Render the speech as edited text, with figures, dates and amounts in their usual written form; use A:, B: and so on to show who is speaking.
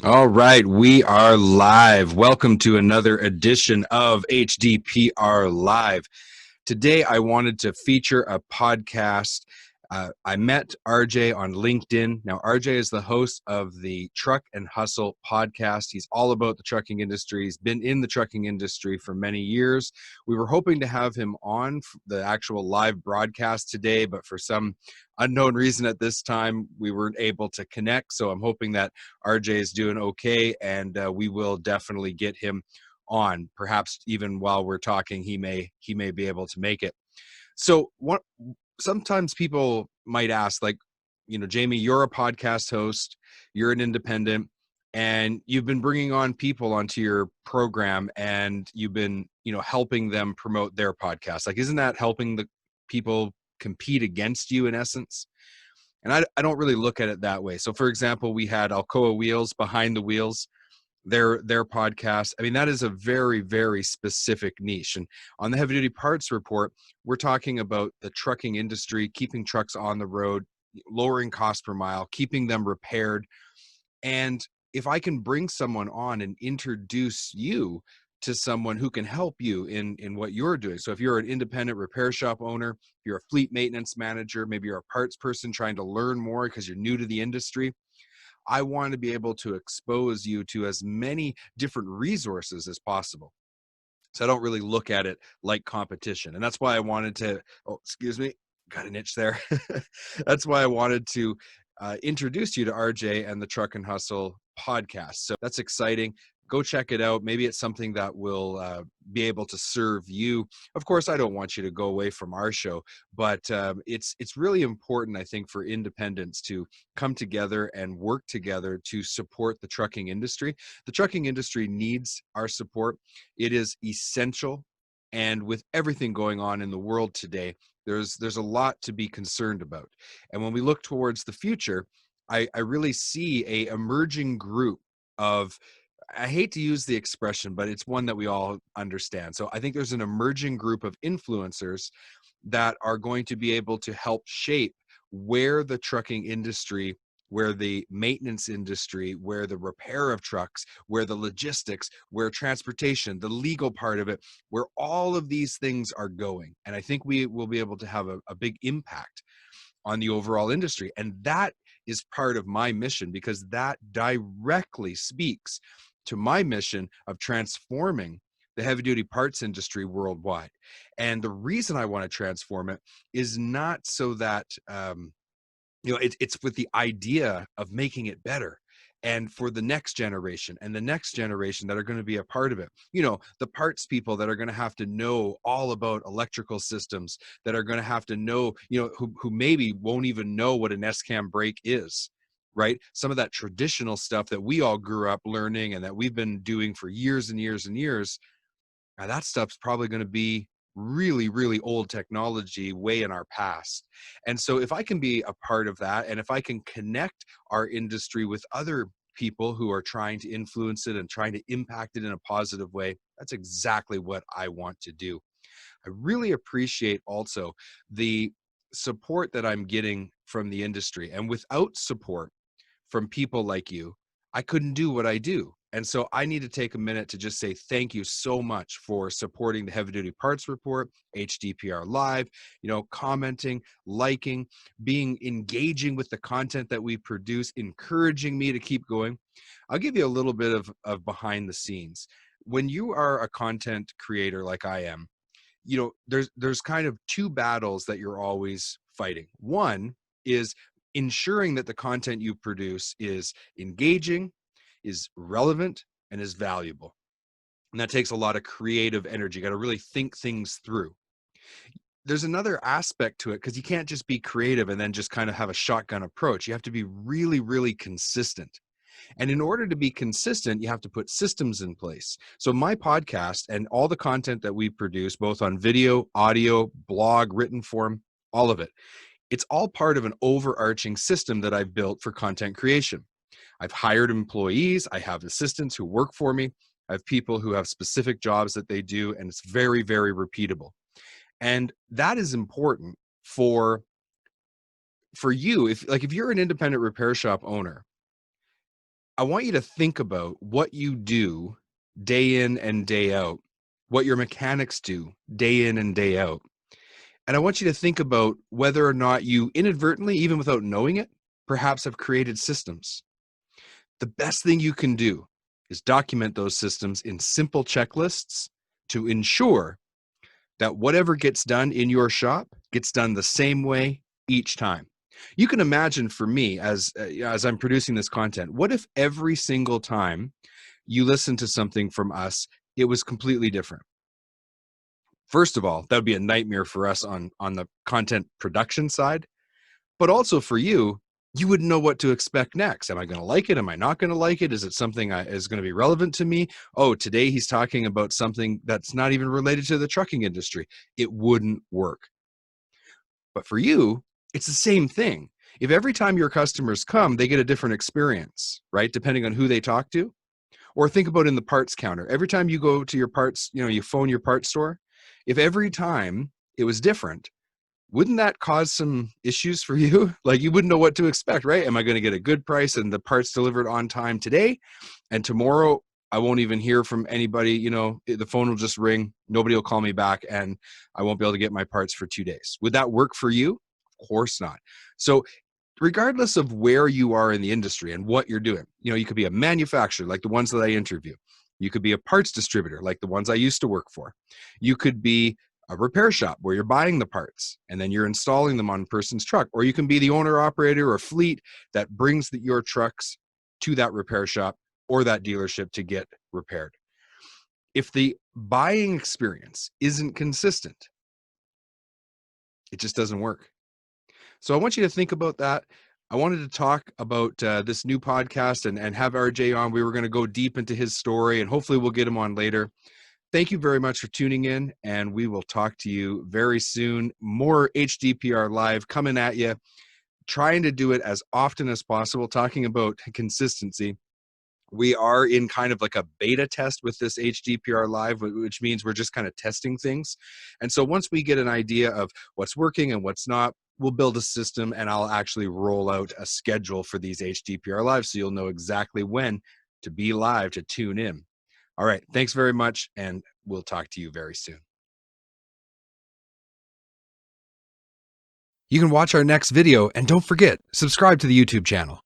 A: All right, we are live. Welcome to another edition of HDPR Live. Today, I wanted to feature a podcast. I met RJ on LinkedIn. Now, RJ is the host of the Truck and Hustle podcast. He's all about the trucking industry. He's been in the trucking industry for many years. We were hoping to have him on the actual live broadcast today, but for some unknown reason at this time, we weren't able to connect. So I'm hoping that RJ is doing okay, and we will definitely get him on. Perhaps even while we're talking, he may be able to make it. So what sometimes people might ask, like, Jamie, you're a podcast host, you're an independent, and you've been bringing on people onto your program, and you've been, helping them promote their podcast. Like, isn't that helping the people compete against you in essence? And I don't really look at it that way. So for example, we had Alcoa Wheels, Behind the Wheels, their podcast. I mean, that is a very, very specific niche. And on the Heavy Duty Parts Report, we're talking about the trucking industry, keeping trucks on the road, lowering cost per mile, keeping them repaired. And if I can bring someone on and introduce you to someone who can help you in what you're doing. So if you're an independent repair shop owner, if you're a fleet maintenance manager, maybe you're a parts person trying to learn more because you're new to the industry, I want to be able to expose you to as many different resources as possible. So I don't really look at it like competition. And that's why I wanted to, oh, excuse me, got an itch there. That's why I wanted to introduce you to RJ and the Truck and Hustle podcast. So that's exciting. Go check it out. Maybe it's something that will be able to serve you. Of course, I don't want you to go away from our show, but it's really important, I think, for independents to come together and work together to support the trucking industry. The trucking industry needs our support. It is essential. And with everything going on in the world today, there's a lot to be concerned about. And when we look towards the future, I really see a emerging group of, I hate to use the expression, but it's one that we all understand. So I think there's an emerging group of influencers that are going to be able to help shape where the trucking industry, where the maintenance industry, where the repair of trucks, where the logistics, where transportation, the legal part of it, where all of these things are going. And I think we will be able to have a big impact on the overall industry. And that is part of my mission, because that directly speaks to my mission of transforming the heavy duty parts industry worldwide. And the reason I want to transform it is not so that it's with the idea of making it better, and for the next generation and the next generation that are going to be a part of it. The parts people that are going to have to know all about electrical systems, that are going to have to know, who maybe won't even know what an SCAM brake is, right? Some of that traditional stuff that we all grew up learning and that we've been doing for years and years and years, now that stuff's probably going to be really, really old technology way in our past. And so if I can be a part of that, and if I can connect our industry with other people who are trying to influence it and trying to impact it in a positive way, that's exactly what I want to do. I really appreciate also the support that I'm getting from the industry. And without support from people like you, I couldn't do what I do. And so I need to take a minute to just say thank you so much for supporting the Heavy Duty Parts Report, HDPR Live, commenting, liking, being engaging with the content that we produce, encouraging me to keep going. I'll give you a little bit of behind the scenes. When you are a content creator like I am, there's kind of two battles that you're always fighting. One is ensuring that the content you produce is engaging, is relevant, and is valuable. And that takes a lot of creative energy. You got to really think things through. There's another aspect to it, because you can't just be creative and then just kind of have a shotgun approach. You have to be really, really consistent. And in order to be consistent, you have to put systems in place. So my podcast and all the content that we produce, both on video, audio, blog, written form, all of it, it's all part of an overarching system that I've built for content creation. I've hired employees. I have assistants who work for me. I have people who have specific jobs that they do, and it's very, very repeatable. And that is important for you. If you're an independent repair shop owner, I want you to think about what you do day in and day out, what your mechanics do day in and day out. And I want you to think about whether or not you inadvertently, even without knowing it, perhaps have created systems. The best thing you can do is document those systems in simple checklists to ensure that whatever gets done in your shop gets done the same way each time. You can imagine for me as I'm producing this content, what if every single time you listen to something from us, it was completely different? First of all, that would be a nightmare for us on the content production side, but also for you, you wouldn't know what to expect next. Am I going to like it? Am I not going to like it? Is it something is going to be relevant to me? Oh, today he's talking about something that's not even related to the trucking industry. It wouldn't work. But for you, it's the same thing. If every time your customers come, they get a different experience, right? Depending on who they talk to. Or think about in the parts counter. Every time you go to your parts, you phone your parts store. If every time it was different, wouldn't that cause some issues for you? Like you wouldn't know what to expect, right? Am I going to get a good price and the parts delivered on time today? And tomorrow I won't even hear from anybody, the phone will just ring, nobody will call me back, and I won't be able to get my parts for 2 days. Would that work for you? Of course not. So regardless of where you are in the industry and what you're doing, you could be a manufacturer like the ones that I interview. You could be a parts distributor like the ones I used to work for. You could be a repair shop where you're buying the parts and then you're installing them on a person's truck. Or you can be the owner operator or fleet that brings your trucks to that repair shop or that dealership to get repaired. If the buying experience isn't consistent, it just doesn't work. So I want you to think about that. I wanted to talk about this new podcast and have RJ on. We were going to go deep into his story, and hopefully we'll get him on later. Thank you very much for tuning in, and we will talk to you very soon. More HDPR Live coming at you, trying to do it as often as possible, talking about consistency. We are in kind of like a beta test with this HDPR Live, which means we're just kind of testing things. And so once we get an idea of what's working and what's not, we'll build a system and I'll actually roll out a schedule for these HDPR Lives so you'll know exactly when to be live, to tune in. All right. Thanks very much. And we'll talk to you very soon. You can watch our next video and don't forget, subscribe to the YouTube channel.